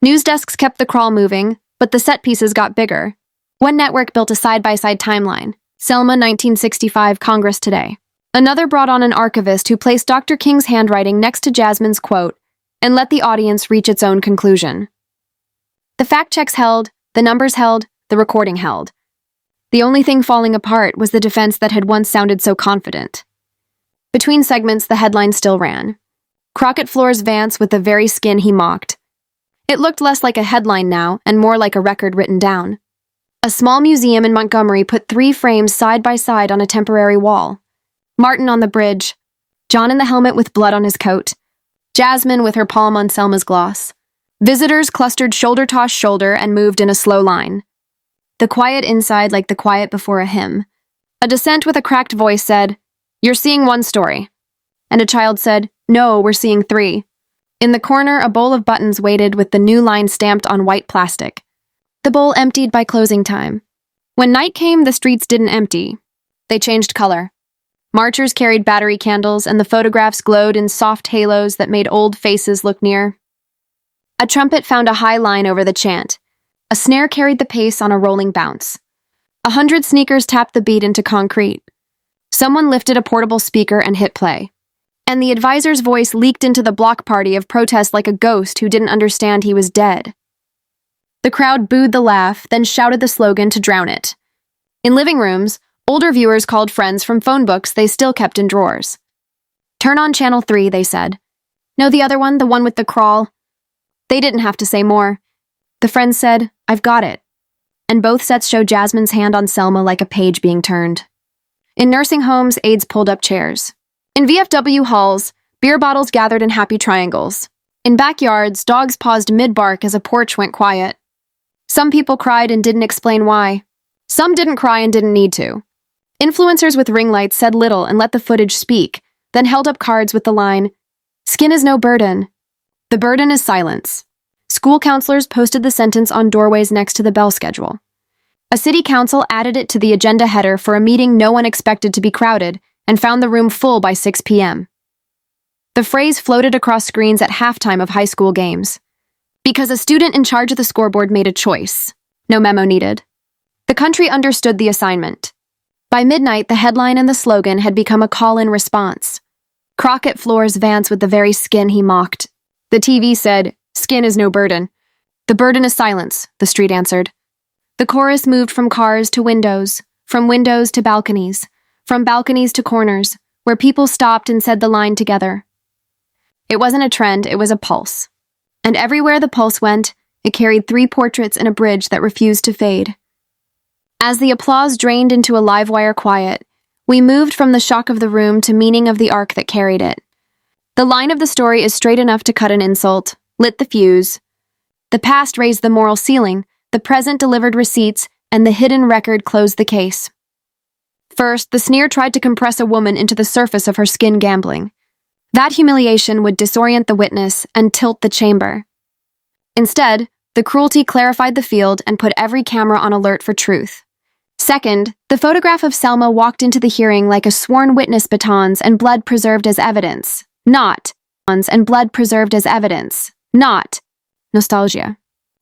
News desks kept the crawl moving, but the set pieces got bigger. One network built a side-by-side timeline. Selma 1965, Congress today. Another brought on an archivist who placed Dr. King's handwriting next to Jasmine's quote and let the audience reach its own conclusion. The fact checks held, the numbers held, the recording held. The only thing falling apart was the defense that had once sounded so confident. Between segments, the headline still ran. Crockett floors Vance with the very skin he mocked. It looked less like a headline now and more like a record written down. A small museum in Montgomery put 3 frames side by side on a temporary wall. Martin on the bridge, John in the helmet with blood on his coat, Jasmine with her palm on Selma's gloss. Visitors clustered shoulder to shoulder and moved in a slow line. The quiet inside like the quiet before a hymn. A dissent with a cracked voice said, "You're seeing one story." And a child said, "No, we're seeing 3. In the corner, a bowl of buttons waited with the new line stamped on white plastic. The bowl emptied by closing time. When night came, the streets didn't empty. They changed color. Marchers carried battery candles, and the photographs glowed in soft halos that made old faces look near. A trumpet found a high line over the chant. A snare carried the pace on a rolling bounce. 100 sneakers tapped the beat into concrete. Someone lifted a portable speaker and hit play. And the advisor's voice leaked into the block party of protest like a ghost who didn't understand he was dead. The crowd booed the laugh, then shouted the slogan to drown it. In living rooms, older viewers called friends from phone books they still kept in drawers. "Turn on channel 3, they said. "No, the other one, the one with the crawl." They didn't have to say more. The friend said, "I've got it." And both sets show Jasmine's hand on Selma like a page being turned. In nursing homes, aides pulled up chairs. In VFW halls, beer bottles gathered in happy triangles. In backyards, dogs paused mid-bark as a porch went quiet. Some people cried and didn't explain why. Some didn't cry and didn't need to. Influencers with ring lights said little and let the footage speak, then held up cards with the line, "Skin is no burden. The burden is silence." School counselors posted the sentence on doorways next to the bell schedule. A city council added it to the agenda header for a meeting no one expected to be crowded and found the room full by 6 p.m. The phrase floated across screens at halftime of high school games. Because a student in charge of the scoreboard made a choice. No memo needed. The country understood the assignment. By midnight, the headline and the slogan had become a call-in response. Crockett floors Vance with the very skin he mocked. The TV said, "Skin is no burden. The burden is silence," the street answered. The chorus moved from cars to windows, from windows to balconies, from balconies to corners, where people stopped and said the line together. It wasn't a trend, it was a pulse. And everywhere the pulse went, it carried 3 portraits and a bridge that refused to fade. As the applause drained into a live wire quiet, we moved from the shock of the room to meaning of the arc that carried it. The line of the story is straight enough to cut an insult, lit the fuse. The past raised the moral ceiling, the present delivered receipts, and the hidden record closed the case. First, the sneer tried to compress a woman into the surface of her skin gambling. That humiliation would disorient the witness and tilt the chamber. Instead, the cruelty clarified the field and put every camera on alert for truth. Second, the photograph of Selma walked into the hearing like a sworn witness, batons and blood preserved as evidence. Not nostalgia.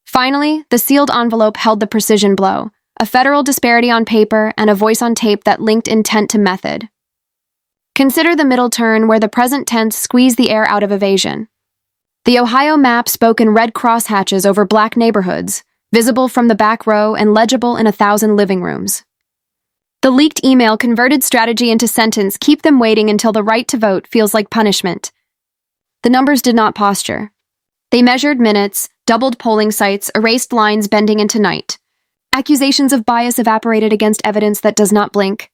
Finally, the sealed envelope held the precision blow, a federal disparity on paper and a voice on tape that linked intent to method. Consider the middle turn where the present tense squeezed the air out of evasion. The Ohio map spoke in red crosshatches over black neighborhoods, visible from the back row and legible in 1,000 living rooms. The leaked email converted strategy into sentence, "Keep them waiting until the right to vote feels like punishment." The numbers did not posture. They measured minutes, doubled polling sites, erased lines bending into night. Accusations of bias evaporated against evidence that does not blink.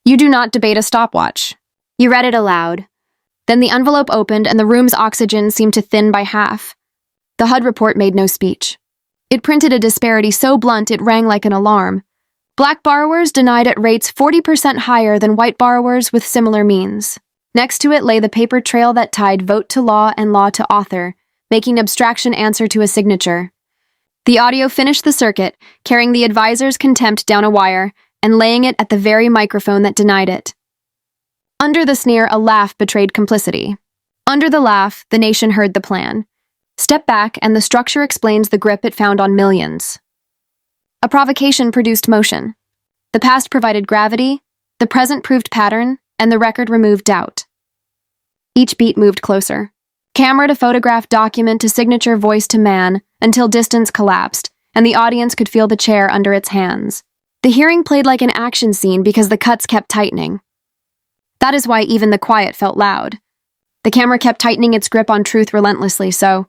You do not debate a stopwatch. You read it aloud. Then the envelope opened and the room's oxygen seemed to thin by half. The HUD report made no speech. It printed a disparity so blunt it rang like an alarm. Black borrowers denied at rates 40% higher than white borrowers with similar means. Next to it lay the paper trail that tied vote to law and law to author, making abstraction answer to a signature. The audio finished the circuit, carrying the advisor's contempt down a wire and laying it at the very microphone that denied it. Under the sneer, a laugh betrayed complicity. Under the laugh, the nation heard the plan. Step back, and the structure explains the grip it found on millions. A provocation produced motion. The past provided gravity, the present proved pattern, and the record removed doubt. Each beat moved closer. Camera to photograph, document to signature, voice to man, until distance collapsed, and the audience could feel the chair under its hands. The hearing played like an action scene because the cuts kept tightening. That is why even the quiet felt loud. The camera kept tightening its grip on truth relentlessly, so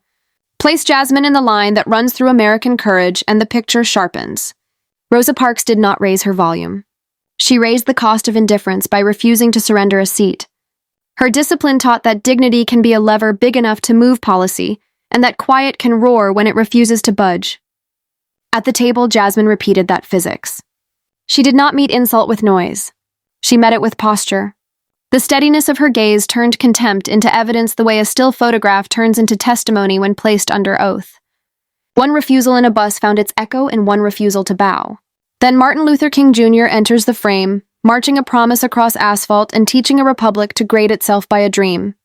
place Jasmine in the line that runs through American courage and the picture sharpens. Rosa Parks did not raise her volume. She raised the cost of indifference by refusing to surrender a seat. Her discipline taught that dignity can be a lever big enough to move policy, and that quiet can roar when it refuses to budge. At the table, Jasmine repeated that physics. She did not meet insult with noise. She met it with posture. The steadiness of her gaze turned contempt into evidence the way a still photograph turns into testimony when placed under oath. One refusal in a bus found its echo in one refusal to bow. Then Martin Luther King Jr. enters the frame, marching a promise across asphalt and teaching a republic to grade itself by a dream.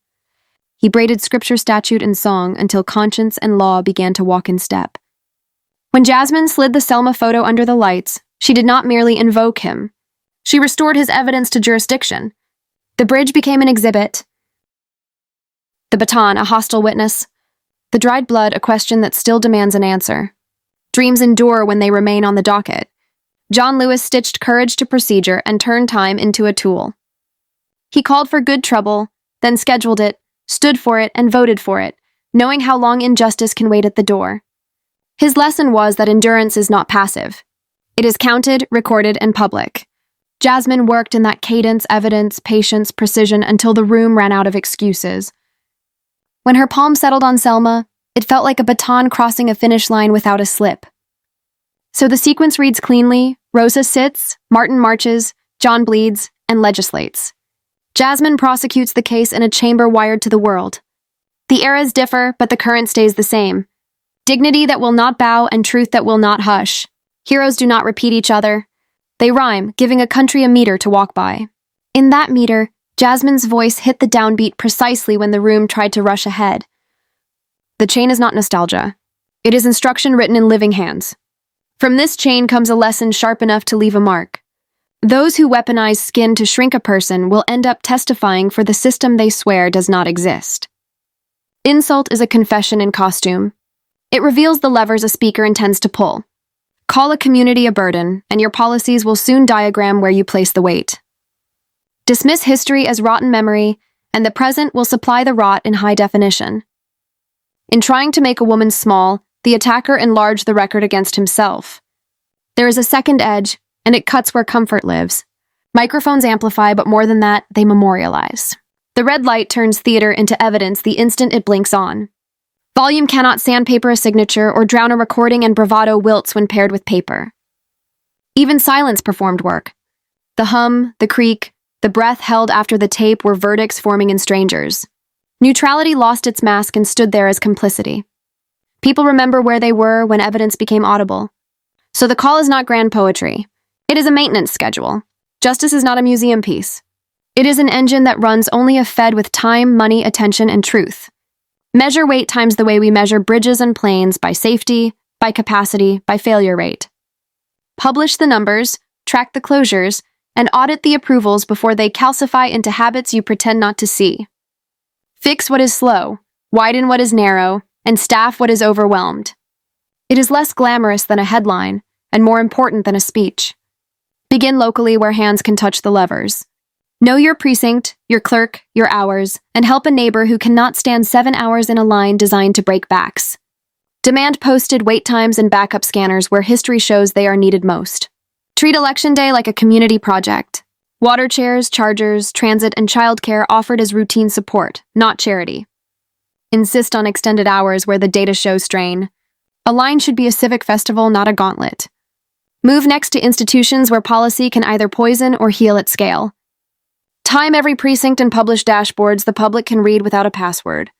He braided scripture, statute, and song until conscience and law began to walk in step. When Jasmine slid the Selma photo under the lights, she did not merely invoke him. She restored his evidence to jurisdiction. The bridge became an exhibit. The baton, a hostile witness. The dried blood, a question that still demands an answer. Dreams endure when they remain on the docket. John Lewis stitched courage to procedure and turned time into a tool. He called for good trouble, then scheduled it, stood for it, and voted for it, knowing how long injustice can wait at the door. His lesson was that endurance is not passive. It is counted, recorded, and public. Jasmine worked in that cadence, evidence, patience, precision until the room ran out of excuses. When her palm settled on Selma, it felt like a baton crossing a finish line without a slip. So the sequence reads cleanly: Rosa sits, Martin marches, John bleeds, and legislates. Jasmine prosecutes the case in a chamber wired to the world. The eras differ, but the current stays the same. Dignity that will not bow and truth that will not hush. Heroes do not repeat each other. They rhyme, giving a country a meter to walk by. In that meter, Jasmine's voice hit the downbeat precisely when the room tried to rush ahead. The chain is not nostalgia. It is instruction written in living hands. From this chain comes a lesson sharp enough to leave a mark. Those who weaponize skin to shrink a person will end up testifying for the system they swear does not exist. Insult is a confession in costume. It reveals the levers a speaker intends to pull. Call a community a burden, and your policies will soon diagram where you place the weight. Dismiss history as rotten memory, and the present will supply the rot in high definition. In trying to make a woman small, the attacker enlarged the record against himself. There is a second edge, and it cuts where comfort lives. Microphones amplify, but more than that, they memorialize. The red light turns theater into evidence the instant it blinks on. Volume cannot sandpaper a signature or drown a recording, and bravado wilts when paired with paper. Even silence performed work. The hum, the creak, the breath held after the tape were verdicts forming in strangers. Neutrality lost its mask and stood there as complicity. People remember where they were when evidence became audible. So the call is not grand poetry. It is a maintenance schedule. Justice is not a museum piece. It is an engine that runs only if fed with time, money, attention, and truth. Measure wait times the way we measure bridges and planes, by safety, by capacity, by failure rate. Publish the numbers, track the closures, and audit the approvals before they calcify into habits you pretend not to see. Fix what is slow, widen what is narrow, and staff what is overwhelmed. It is less glamorous than a headline, and more important than a speech. Begin locally where hands can touch the levers. Know your precinct, your clerk, your hours, and help a neighbor who cannot stand 7 hours in a line designed to break backs. Demand posted wait times and backup scanners where history shows they are needed most. Treat Election Day like a community project. Water chairs, chargers, transit, and childcare offered as routine support, not charity. Insist on extended hours where the data shows strain. A line should be a civic festival, not a gauntlet. Move next to institutions where policy can either poison or heal at scale. Time every precinct and publish dashboards the public can read without a password.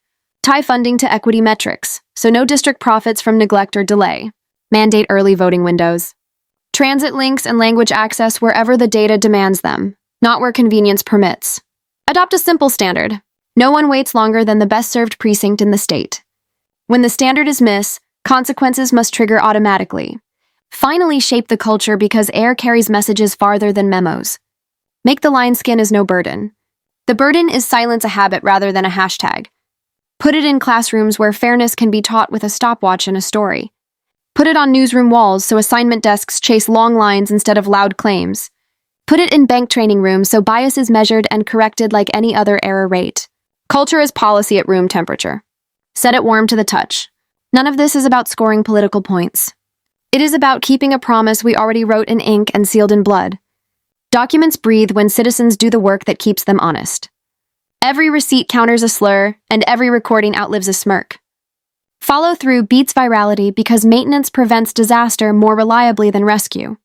Tie funding to equity metrics, so no district profits from neglect or delay. Mandate early voting windows. Transit links and language access wherever the data demands them, not where convenience permits. Adopt a simple standard. No one waits longer than the best-served precinct in the state. When the standard is missed, consequences must trigger automatically. Finally, shape the culture because air carries messages farther than memos. Make the line skin as no burden. The burden is silence a habit rather than a hashtag. Put it in classrooms where fairness can be taught with a stopwatch and a story. Put it on newsroom walls so assignment desks chase long lines instead of loud claims. Put it in bank training rooms so bias is measured and corrected like any other error rate. Culture is policy at room temperature. Set it warm to the touch. None of this is about scoring political points. It is about keeping a promise we already wrote in ink and sealed in blood. Documents breathe when citizens do the work that keeps them honest. Every receipt counters a slur, and every recording outlives a smirk. Follow through beats virality because maintenance prevents disaster more reliably than rescue.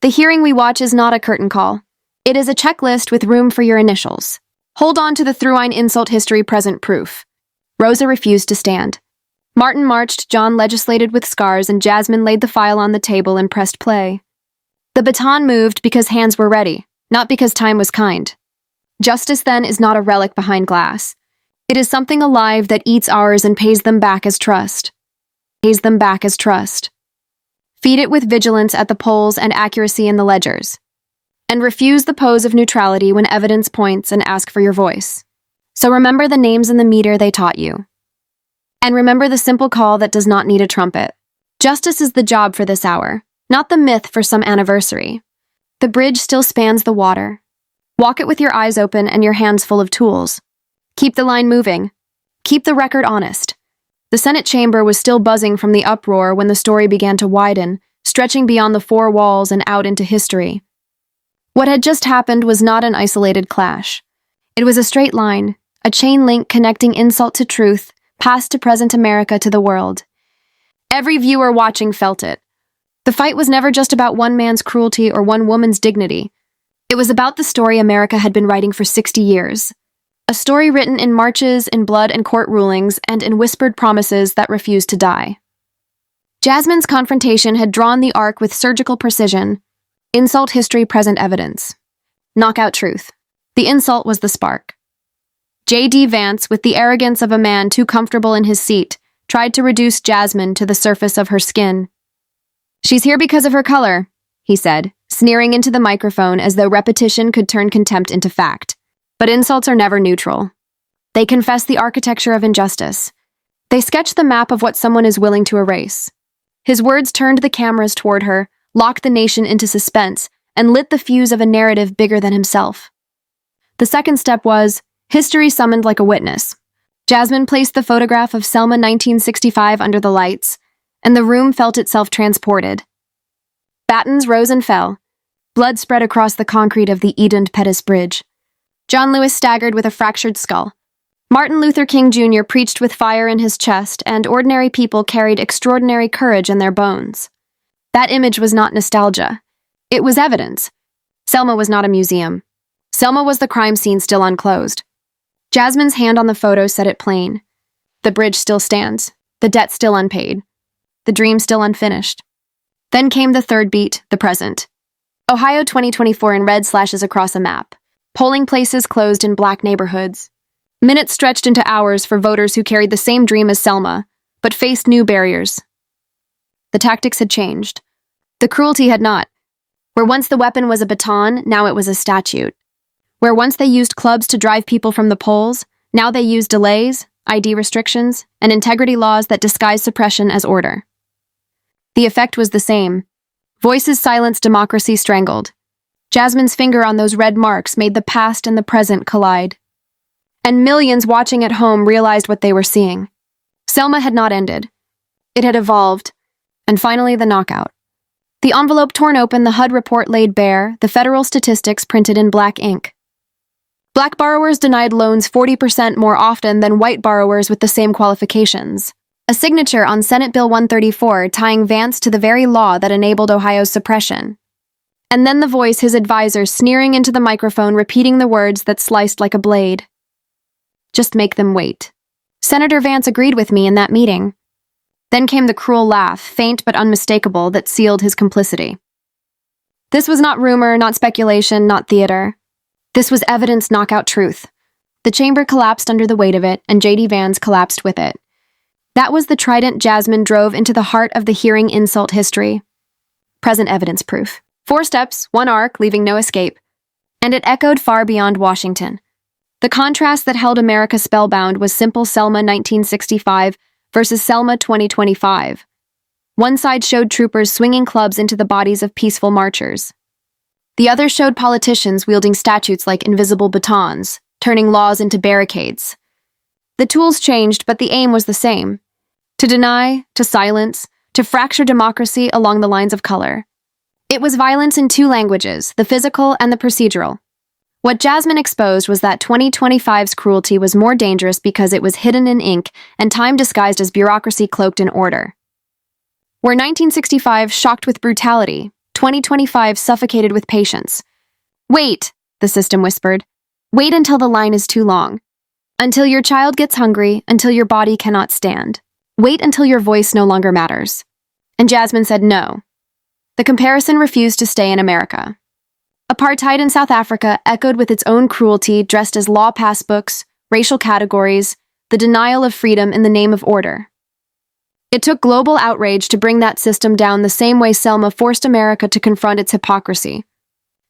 The hearing we watch is not a curtain call. It is a checklist with room for your initials. Hold on to the through-line insult history present proof. Rosa refused to stand. Martin marched, John legislated with scars, and Jasmine laid the file on the table and pressed play. The baton moved because hands were ready, not because time was kind. Justice, then, is not a relic behind glass. It is something alive that eats ours and pays them back as trust. Pays them back as trust. Feed it with vigilance at the polls and accuracy in the ledgers. And refuse the pose of neutrality when evidence points and ask for your voice. So remember the names in the meter they taught you. And remember the simple call that does not need a trumpet. Justice is the job for this hour, not the myth for some anniversary. The bridge still spans the water. Walk it with your eyes open and your hands full of tools. Keep the line moving. Keep the record honest. The Senate chamber was still buzzing from the uproar when the story began to widen, stretching beyond the four walls and out into history. What had just happened was not an isolated clash. It was a straight line, a chain link connecting insult to truth, past to present America to the world. Every viewer watching felt it. The fight was never just about one man's cruelty or one woman's dignity. It was about the story America had been writing for 60 years. A story written in marches, in blood and court rulings, and in whispered promises that refused to die. Jasmine's confrontation had drawn the arc with surgical precision. Insult history, present evidence. Knockout truth. The insult was the spark. J.D. Vance, with the arrogance of a man too comfortable in his seat, tried to reduce Jasmine to the surface of her skin. "She's here because of her color," he said, sneering into the microphone as though repetition could turn contempt into fact. But insults are never neutral. They confess the architecture of injustice. They sketch the map of what someone is willing to erase. His words turned the cameras toward her, locked the nation into suspense, and lit the fuse of a narrative bigger than himself. The second step was, history summoned like a witness. Jasmine placed the photograph of Selma 1965 under the lights, and the room felt itself transported. Battens rose and fell. Blood spread across the concrete of the Edmund Pettus Bridge. John Lewis staggered with a fractured skull. Martin Luther King Jr. preached with fire in his chest, and ordinary people carried extraordinary courage in their bones. That image was not nostalgia. It was evidence. Selma was not a museum. Selma was the crime scene still unclosed. Jasmine's hand on the photo said it plain. The bridge still stands. The debt still unpaid. The dream still unfinished. Then came the third beat, the present. Ohio 2024 in red slashes across a map. Polling places closed in black neighborhoods. Minutes stretched into hours for voters who carried the same dream as Selma, but faced new barriers. The tactics had changed. The cruelty had not. Where once the weapon was a baton, now it was a statute. Where once they used clubs to drive people from the polls, now they use delays, ID restrictions, and integrity laws that disguise suppression as order. The effect was the same. Voices silenced, democracy strangled. Jasmine's finger on those red marks made the past and the present collide. And millions watching at home realized what they were seeing. Selma had not ended. It had evolved. And finally, the knockout. The envelope torn open, the HUD report laid bare, the federal statistics printed in black ink. Black borrowers denied loans 40% more often than white borrowers with the same qualifications. A signature on Senate Bill 134 tying Vance to the very law that enabled Ohio's suppression. And then the voice, his advisor, sneering into the microphone, repeating the words that sliced like a blade. Just make them wait. Senator Vance agreed with me in that meeting. Then came the cruel laugh, faint but unmistakable, that sealed his complicity. This was not rumor, not speculation, not theater. This was evidence, knockout truth. The chamber collapsed under the weight of it, and J.D. Vance collapsed with it. That was the trident Jasmine drove into the heart of the hearing insult history. Present evidence proof. 4 steps, 1 arc, leaving no escape. And it echoed far beyond Washington. The contrast that held America spellbound was simple Selma 1965 versus Selma 2025. One side showed troopers swinging clubs into the bodies of peaceful marchers. The other showed politicians wielding statutes like invisible batons, turning laws into barricades. The tools changed, but the aim was the same. To deny, to silence, to fracture democracy along the lines of color. It was violence in 2 languages, the physical and the procedural. What Jasmine exposed was that 2025's cruelty was more dangerous because it was hidden in ink and time disguised as bureaucracy cloaked in order. Where 1965 shocked with brutality, 2025 suffocated with patience. Wait, the system whispered. Wait until the line is too long. Until your child gets hungry, until your body cannot stand. Wait until your voice no longer matters. And Jasmine said no. The comparison refused to stay in America. Apartheid in South Africa echoed with its own cruelty dressed as law passbooks, racial categories, the denial of freedom in the name of order. It took global outrage to bring that system down the same way Selma forced America to confront its hypocrisy.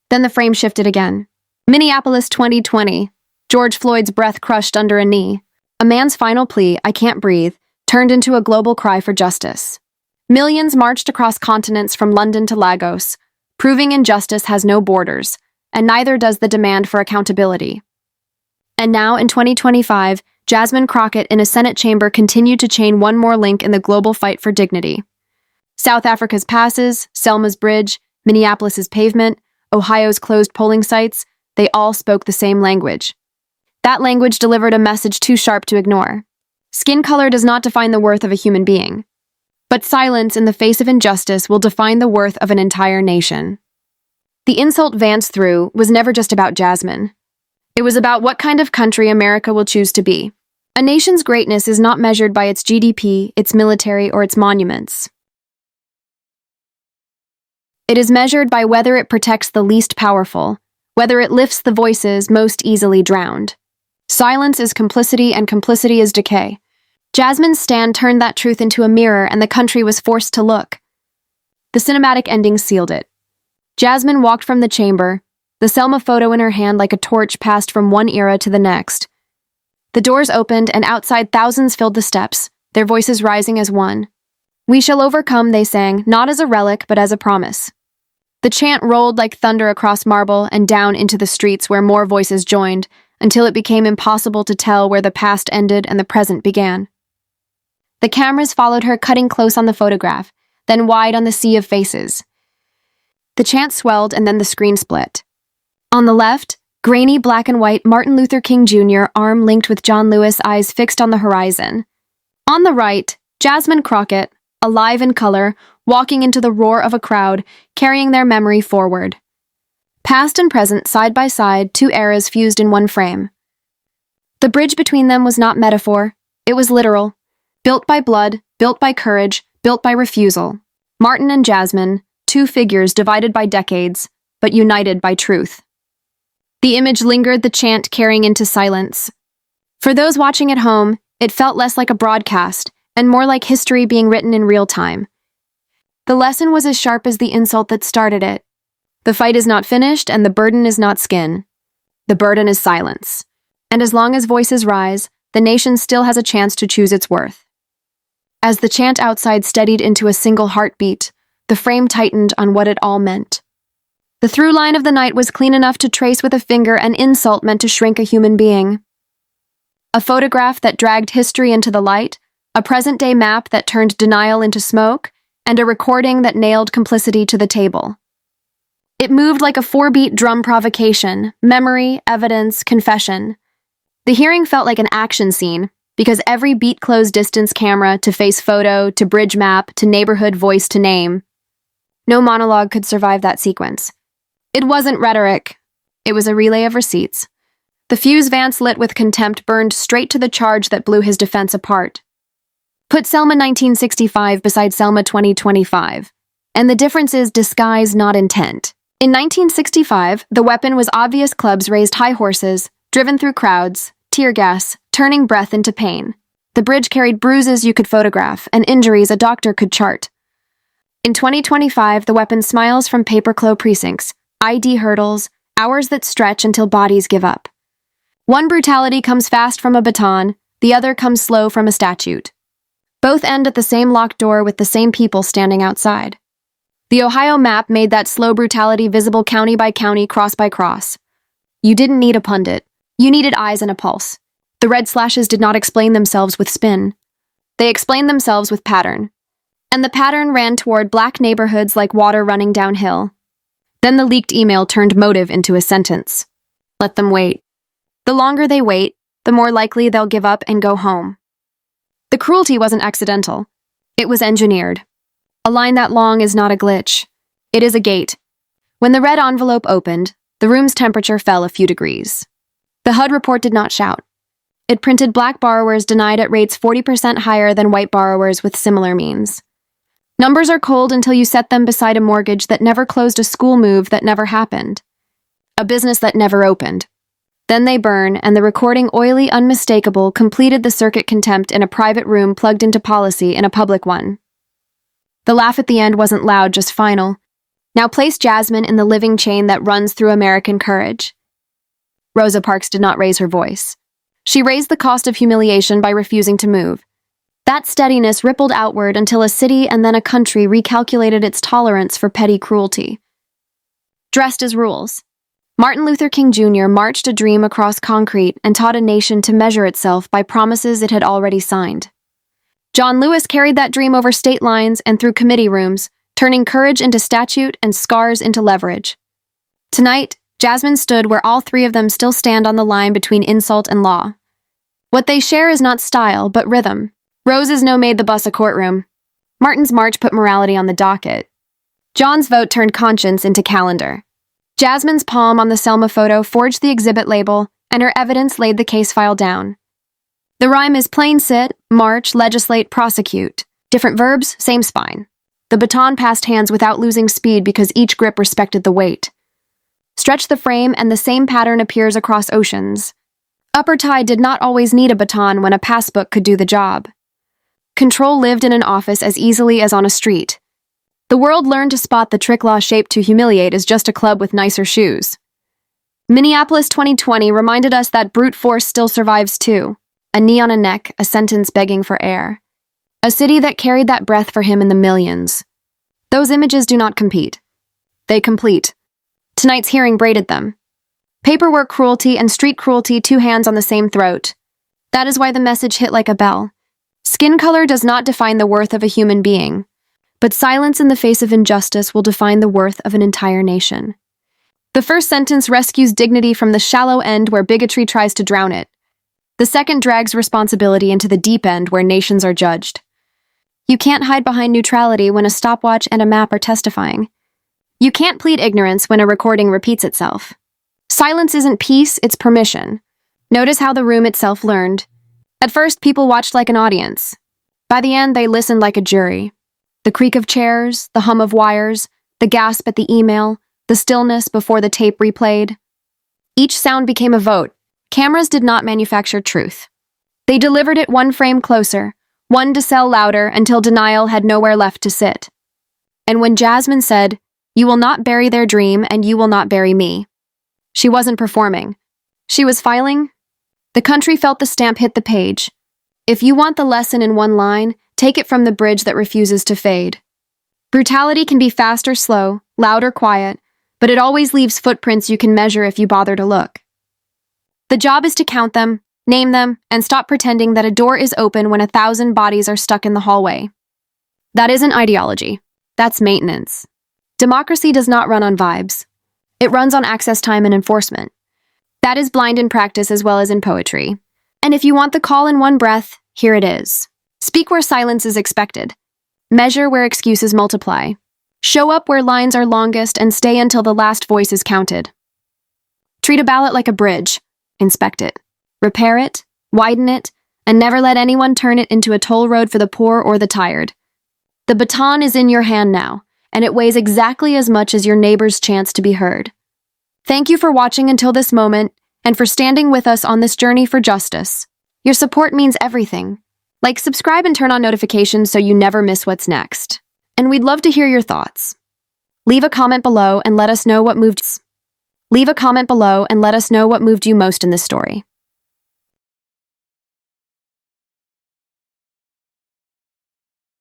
Then the frame shifted again. Minneapolis 2020. George Floyd's breath crushed under a knee. A man's final plea, "I can't breathe," turned into a global cry for justice. Millions marched across continents from London to Lagos, proving injustice has no borders, and neither does the demand for accountability. And now, in 2025, Jasmine Crockett in a Senate chamber continued to chain one more link in the global fight for dignity. South Africa's passes, Selma's bridge, Minneapolis's pavement, Ohio's closed polling sites, they all spoke the same language. That language delivered a message too sharp to ignore. Skin color does not define the worth of a human being. But silence in the face of injustice will define the worth of an entire nation. The insult Vance threw was never just about Jasmine. It was about what kind of country America will choose to be. A nation's greatness is not measured by its GDP, its military, or its monuments. It is measured by whether it protects the least powerful, whether it lifts the voices most easily drowned. Silence is complicity, and complicity is decay. Jasmine's stand turned that truth into a mirror, and the country was forced to look. The cinematic ending sealed it. Jasmine walked from the chamber, the Selma photo in her hand like a torch passed from one era to the next. The doors opened, and outside thousands filled the steps, their voices rising as one. "We shall overcome," they sang, not as a relic, but as a promise. The chant rolled like thunder across marble and down into the streets where more voices joined, until it became impossible to tell where the past ended and the present began. The cameras followed her, cutting close on the photograph, then wide on the sea of faces. The chant swelled, and then the screen split. On the left, grainy black and white, Martin Luther King Jr., arm linked with John Lewis, eyes fixed on the horizon. On the right, Jasmine Crockett, alive in color, walking into the roar of a crowd, carrying their memory forward. Past and present, side by side, two eras fused in one frame. The bridge between them was not metaphor, it was literal. Built by blood, built by courage, built by refusal. Martin and Jasmine, two figures divided by decades, but united by truth. The image lingered, the chant carrying into silence. For those watching at home, it felt less like a broadcast, and more like history being written in real time. The lesson was as sharp as the insult that started it. The fight is not finished, and the burden is not skin. The burden is silence. And as long as voices rise, the nation still has a chance to choose its worth. As the chant outside steadied into a single heartbeat, the frame tightened on what it all meant. The through line of the night was clean enough to trace with a finger an insult meant to shrink a human being. A photograph that dragged history into the light, a present-day map that turned denial into smoke, and a recording that nailed complicity to the table. It moved like a 4-beat drum provocation, memory, evidence, confession. The hearing felt like an action scene, because every beat closed distance camera to face photo to bridge map to neighborhood voice to name. No monologue could survive that sequence. It wasn't rhetoric. It was a relay of receipts. The fuse Vance lit with contempt burned straight to the charge that blew his defense apart. Put Selma 1965 beside Selma 2025, and the difference is disguise, not intent. In 1965, the weapon was obvious: clubs raised high horses, driven through crowds, tear gas, turning breath into pain. The bridge carried bruises you could photograph and injuries a doctor could chart. In 2025, the weapon smiles from paper-clo precincts, ID hurdles, hours that stretch until bodies give up. One brutality comes fast from a baton, the other comes slow from a statute. Both end at the same locked door with the same people standing outside. The Ohio map made that slow brutality visible county by county, cross by cross. You didn't need a pundit. You needed eyes and a pulse. The red slashes did not explain themselves with spin. They explained themselves with pattern. And the pattern ran toward black neighborhoods like water running downhill. Then the leaked email turned motive into a sentence. Let them wait. The longer they wait, the more likely they'll give up and go home. The cruelty wasn't accidental. It was engineered. A line that long is not a glitch. It is a gate. When the red envelope opened, the room's temperature fell a few degrees. The HUD report did not shout. It printed black borrowers denied at rates 40% higher than white borrowers with similar means. Numbers are cold until you set them beside a mortgage that never closed, a school move that never happened, a business that never opened. Then they burn, and the recording, oily, unmistakable, completed the circuit contempt in a private room plugged into policy in a public one. The laugh at the end wasn't loud, just final. Now place Jasmine in the living chain that runs through American courage. Rosa Parks did not raise her voice. She raised the cost of humiliation by refusing to move. That steadiness rippled outward until a city and then a country recalculated its tolerance for petty cruelty. Dressed as rules. Martin Luther King Jr. marched a dream across concrete and taught a nation to measure itself by promises it had already signed. John Lewis carried that dream over state lines and through committee rooms, turning courage into statute and scars into leverage. Tonight, Jasmine stood where all three of them still stand on the line between insult and law. What they share is not style, but rhythm. Rose's no made the bus a courtroom. Martin's march put morality on the docket. John's vote turned conscience into calendar. Jasmine's palm on the Selma photo forged the exhibit label, and her evidence laid the case file down. The rhyme is plain sit, march, legislate, prosecute. Different verbs, same spine. The baton passed hands without losing speed because each grip respected the weight. Stretch the frame and the same pattern appears across oceans. Upper Tide did not always need a baton when a passbook could do the job. Control lived in an office as easily as on a street. The world learned to spot the trick law shaped to humiliate as just a club with nicer shoes. Minneapolis 2020 reminded us that brute force still survives too. A knee on a neck, a sentence begging for air. A city that carried that breath for him in the millions. Those images do not compete. They complete. Tonight's hearing braided them. Paperwork cruelty and street cruelty, two hands on the same throat. That is why the message hit like a bell. Skin color does not define the worth of a human being, but silence in the face of injustice will define the worth of an entire nation. The first sentence rescues dignity from the shallow end where bigotry tries to drown it. The second drags responsibility into the deep end where nations are judged. You can't hide behind neutrality when a stopwatch and a map are testifying. You can't plead ignorance when a recording repeats itself. Silence isn't peace, it's permission. Notice how the room itself learned. At first, people watched like an audience. By the end, they listened like a jury. The creak of chairs, the hum of wires, the gasp at the email, the stillness before the tape replayed. Each sound became a vote. Cameras did not manufacture truth. They delivered it one frame closer, one to sell louder until denial had nowhere left to sit. And when Jasmine said, "You will not bury their dream and you will not bury me," she wasn't performing. She was filing. The country felt the stamp hit the page. If you want the lesson in one line, take it from the bridge that refuses to fade. Brutality can be fast or slow, loud or quiet, but it always leaves footprints you can measure if you bother to look. The job is to count them, name them, and stop pretending that a door is open when 1,000 bodies are stuck in the hallway. That isn't ideology. That's maintenance. Democracy does not run on vibes. It runs on access time and enforcement. That is blind in practice as well as in poetry. And if you want the call in one breath, here it is. Speak where silence is expected. Measure where excuses multiply. Show up where lines are longest and stay until the last voice is counted. Treat a ballot like a bridge. Inspect it. Repair it, widen it, and never let anyone turn it into a toll road for the poor or the tired. The baton is in your hand now, and it weighs exactly as much as your neighbor's chance to be heard. Thank you for watching until this moment, and for standing with us on this journey for justice. Your support means everything. Like, subscribe, and turn on notifications so you never miss what's next. And we'd love to hear your thoughts. Leave a comment below and let us know what moved you most in this story.